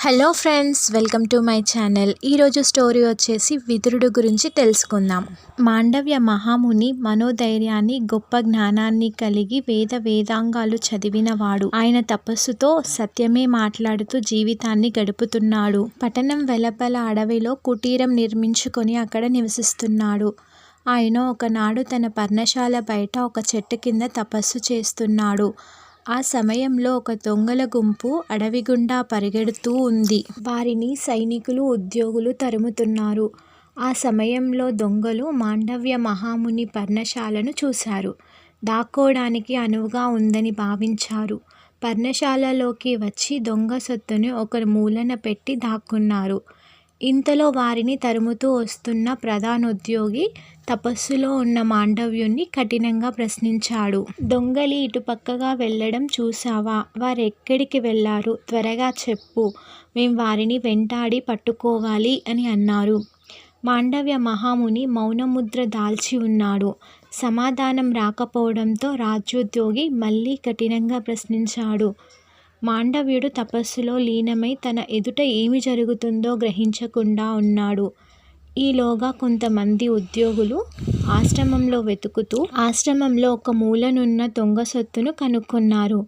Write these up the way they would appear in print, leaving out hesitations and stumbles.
Hello friends, welcome to my channel. ఈరోజు story వచ్చేసి విదురుడు గురించి తెలుసుకుందాం. మాండవ్య మహాముని మనోధైర్యాన్ని, గొప్ప జ్ఞానాన్ని కలిగి వేదాంగాలు చదివినవాడు. ఆయన తపస్సుతో సత్యమే మాట్లాడుతూ జీవితాన్ని గడుపుతున్నాడు. పట్టణం వెలుపల అడవిలో కుటీరం నిర్మించుకొని అక్కడ నివసిస్తున్నాడు. ఆయన ఒకనాడు తన పర్ణశాల బయట ఒక చెట్టు కింద తపస్సు చేస్తున్నాడు. ఆ సమయంలో ఒక దొంగల గుంపు అడవి గుండా పరిగెడుతూ ఉంది. వారిని సైనికులు, ఉద్యోగులు తరుముతున్నారు. ఆ సమయంలో దొంగలు మాండవ్య మహాముని పర్ణశాలను చూశారు. దాక్కోడానికి అనువుగా ఉందని భావించారు. పర్ణశాలలోకి వచ్చి దొంగ సొత్తుని ఒక మూలన పెట్టి దాక్కున్నారు. ఇంతలో వారిని తరుముతూ వస్తున్న ప్రధానోద్యోగి తపస్సులో ఉన్న మాండవ్యుణ్ణి కఠినంగా ప్రశ్నించాడు. దొంగలి ఇటుపక్కగా వెళ్ళడం చూసావా? వారెక్కడికి వెళ్ళారు? త్వరగా చెప్పు, మేం వారిని వెంటాడి పట్టుకోవాలి అని అన్నారు. మాండవ్య మహాముని మౌనముద్ర దాల్చి ఉన్నాడు. సమాధానం రాకపోవడంతో రాజ్యోద్యోగి మళ్ళీ కఠినంగా ప్రశ్నించాడు. మాండవ్యుడు తపస్సులో లీనమై తన ఎదుట ఏమి జరుగుతుందో గ్రహించకుండా ఉన్నాడు. ఈలోగా కొంతమంది ఉద్యోగులు ఆశ్రమంలో వెతుకుతూ ఆశ్రమంలో ఒక మూలనున్న దొంగ సొత్తును కనుక్కున్నారు.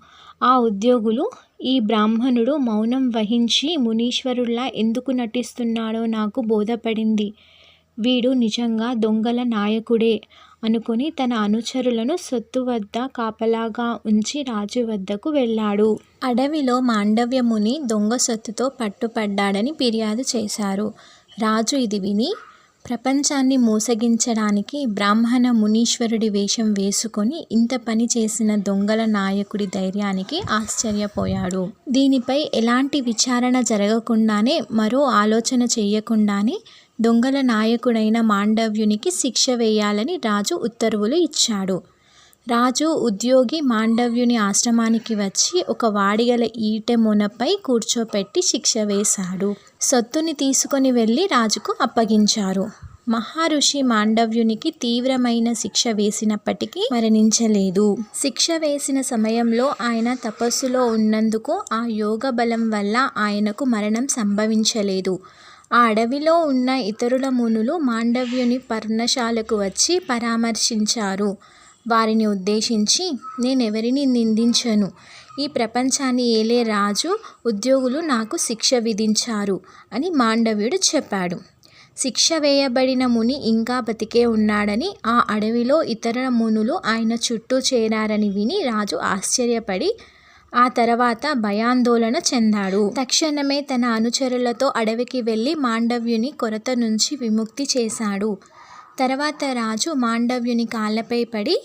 ఆ ఉద్యోగులు, ఈ బ్రాహ్మణుడు మౌనం వహించి మునీశ్వరుల్లా ఎందుకు నటిస్తున్నాడో నాకు బోధపడింది. వీడు నిజంగా దొంగల నాయకుడే అనుకుని తన అనుచరులను సొత్తు వద్ద కాపలాగా ఉంచి రాజు వద్దకు వెళ్ళాడు. అడవిలో మాండవ్య ముని దొంగ సొత్తుతో పట్టుపడ్డాడని ఫిర్యాదు చేశారు. రాజు ఇది విని ప్రపంచాన్ని మోసగించడానికి బ్రాహ్మణ మునీశ్వరుడి వేషం వేసుకొని ఇంత పని చేసిన దొంగల నాయకుడి ధైర్యానికి ఆశ్చర్యపోయాడు. దీనిపై ఎలాంటి విచారణ జరగకుండానే, మరో ఆలోచన చేయకుండానే దొంగల నాయకుడైన మాండవ్యునికి శిక్ష వేయాలని రాజు ఉత్తర్వులు ఇచ్చాడు. రాజు ఉద్యోగి మాండవ్యుని ఆశ్రమానికి వచ్చి ఒక వాడిగల ఈటె మొనపై కూర్చోపెట్టి శిక్ష వేశాడు. సొత్తుని తీసుకొని వెళ్ళి రాజుకు అప్పగించారు. మహర్షి మాండవ్యునికి తీవ్రమైన శిక్ష వేసినప్పటికీ మరణించలేదు. శిక్ష వేసిన సమయంలో ఆయన తపస్సులో ఉన్నందుకు ఆ యోగ బలం వల్ల ఆయనకు మరణం సంభవించలేదు. ఆ అడవిలో ఉన్న ఇతరుల మునులు మాండవ్యుని పర్ణశాలకు వచ్చి పరామర్శించారు. వారిని ఉద్దేశించి, నేనెవరిని నిందించను. ఈ ప్రపంచాన్ని ఏలే రాజు, ఉద్యోగులు నాకు శిక్ష విధించారు అని మాండవ్యుడు చెప్పాడు. శిక్ష వేయబడిన ముని ఇంకా బతికే ఉన్నాడని, ఆ అడవిలో ఇతర మునులు ఆయన చుట్టూ చేరారని విని రాజు ఆశ్చర్యపడి ఆ తర్వాత భయాందోళన చెందాడు. తక్షణమే తన అనుచరులతో అడవికి వెళ్ళి మాండవ్యుని కొరత నుంచి విముక్తి చేశాడు. తర్వాత రాజు మాండవ్యుని కాళ్ళపై పడి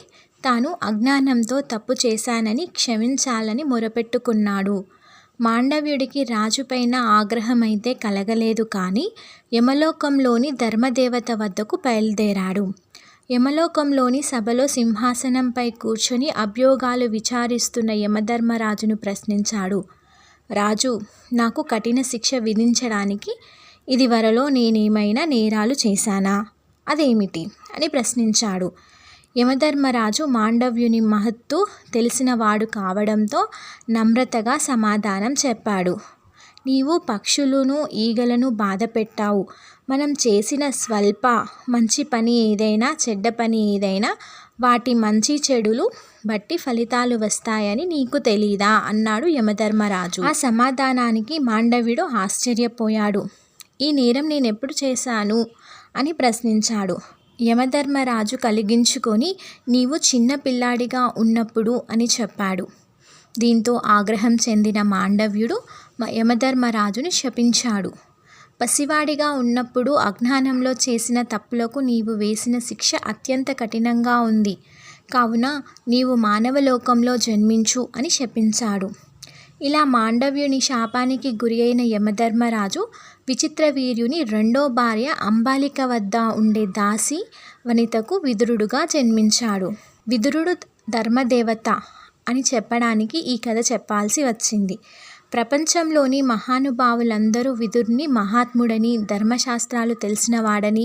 తాను అజ్ఞానంతో తప్పు చేశానని క్షమించాలని మొరపెట్టుకున్నాడు. మాండవ్యుడికి రాజుపైన ఆగ్రహమైతే కలగలేదు, కానీ యమలోకంలోని ధర్మదేవత వద్దకు బయలుదేరాడు. యమలోకంలోని సభలో సింహాసనంపై కూర్చొని అభ్యోగాలు విచారిస్తున్న యమధర్మరాజును ప్రశ్నించాడు. రాజు, నాకు కఠిన శిక్ష విధించడానికి ఇదివరలో నేనేమైనా నేరాలు చేశానా? అదేమిటి అని ప్రశ్నించాడు. యమధర్మరాజు మాండవ్యుని మహత్తు తెలిసినవాడు కావడంతో నమ్రతగా సమాధానం చెప్పాడు. నీవు పక్షులను, ఈగలను బాధ పెట్టావు. మనం చేసిన స్వల్ప మంచి పని ఏదైనా, చెడ్డ పని ఏదైనా వాటి మంచి చెడులు బట్టి ఫలితాలు వస్తాయని నీకు తెలీదా అన్నాడు యమధర్మరాజు. ఆ సమాధానానికి మాండవ్యుడు ఆశ్చర్యపోయాడు. ఈ నేరం నేనెప్పుడు చేశాను అని ప్రశ్నించాడు. యమధర్మరాజు కలిగించుకొని, నీవు చిన్న పిల్లాడిగా ఉన్నప్పుడు అని చెప్పాడు. దీంతో ఆగ్రహం చెందిన మాండవ్యుడు యమధర్మరాజుని శపించాడు. పసివాడిగా ఉన్నప్పుడు అజ్ఞానంలో చేసిన తప్పులకు నీవు వేసిన శిక్ష అత్యంత కఠినంగా ఉంది. కావున నీవు మానవలోకంలో జన్మించు అని శపించాడు. ఇలా మాండవ్యుని శాపానికి గురి అయిన యమధర్మరాజు విచిత్రవీర్యుని రెండో భార్య అంబాలిక వద్ద ఉండే దాసి వనితకు విదురుడుగా జన్మించాడు. విదురుడు ధర్మదేవత అని చెప్పడానికి ఈ కథ చెప్పాల్సి వచ్చింది. ప్రపంచంలోని మహానుభావులందరూ విదురుని మహాత్ముడని, ధర్మశాస్త్రాలు తెలిసినవాడని,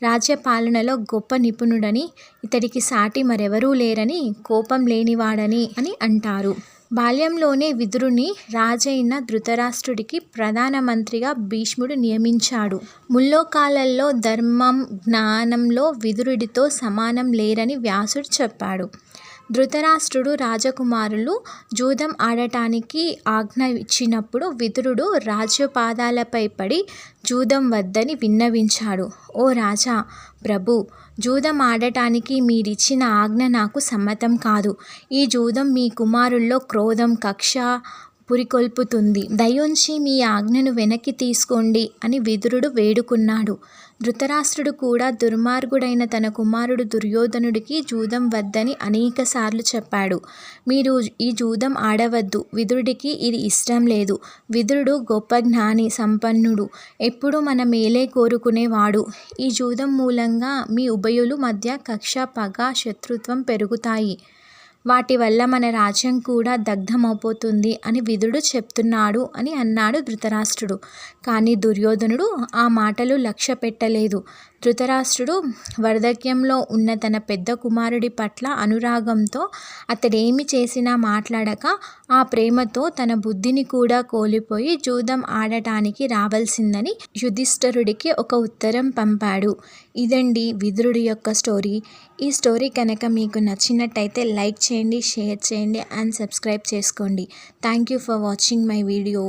రాజ్యపాలనలో గొప్ప నిపుణుడని, ఇతడికి సాటి మరెవరూ లేరని, కోపం లేనివాడని అని అంటారు. బాల్యంలోనే విదురుని రాజైన ధృతరాష్ట్రుడికి ప్రధానమంత్రిగా భీష్ముడు నియమించాడు. ముల్లోకాలలో ధర్మం, జ్ఞానంలో విదురుడితో సమానం లేరని వ్యాసుడు చెప్పాడు. ధృతరాష్ట్రుడు రాజకుమారులు జూదం ఆడటానికి ఆజ్ఞ ఇచ్చినప్పుడు విదురుడు రాజ్యపాదాలపై పడి జూదం వద్దని విన్నవించాడు. ఓ రాజా, ప్రభూ, జూదం ఆడటానికి మీరిచ్చిన ఆజ్ఞ నాకు సమ్మతం కాదు. ఈ జూదం మీ కుమారుల్లో క్రోధం, కక్ష పురికొల్పుతుంది. దయుంచి మీ ఆజ్ఞను వెనక్కి తీసుకోండి అని విదురుడు వేడుకున్నాడు. ధృతరాష్ట్రుడు కూడా దుర్మార్గుడైన తన కుమారుడు దుర్యోధనుడికి జూదం వద్దని అనేకసార్లు చెప్పాడు. మీరు ఈ జూదం ఆడవద్దు, విదురుడికి ఇది ఇష్టం లేదు. విదురుడు గొప్ప జ్ఞాని, సంపన్నుడు, ఎప్పుడూ మన మేలే కోరుకునేవాడు. ఈ జూదం మూలంగా మీ ఉభయుల మధ్య కక్ష, పగ, శత్రుత్వం పెరుగుతాయి. వాటి వల్ల మన రాజ్యం కూడా దగ్ధమైపోతుంది అని విదురుడు చెప్తున్నాడు అని అన్నాడు ధృతరాష్ట్రుడు. కానీ దుర్యోధనుడు ఆ మాటలు లక్ష్య పెట్టలేదు. ధృతరాష్ట్రుడు వార్ధక్యంలో ఉన్న తన పెద్ద కుమారుడి పట్ల అనురాగంతో అతడేమి చేసినా మాట్లాడక ఆ ప్రేమతో తన బుద్ధిని కూడా కోల్పోయి జూదం ఆడటానికి రావాల్సిందని యుధిష్ఠిరుడికి ఒక ఉత్తరం పంపాడు. ఇదండి విదురుడి యొక్క స్టోరీ. ఈ స్టోరీ కనుక మీకు నచ్చినట్టయితే లైక్ చేయండి, షేర్ చేయండి అండ్ సబ్స్క్రైబ్ చేసుకోండి. Thank you for watching my video.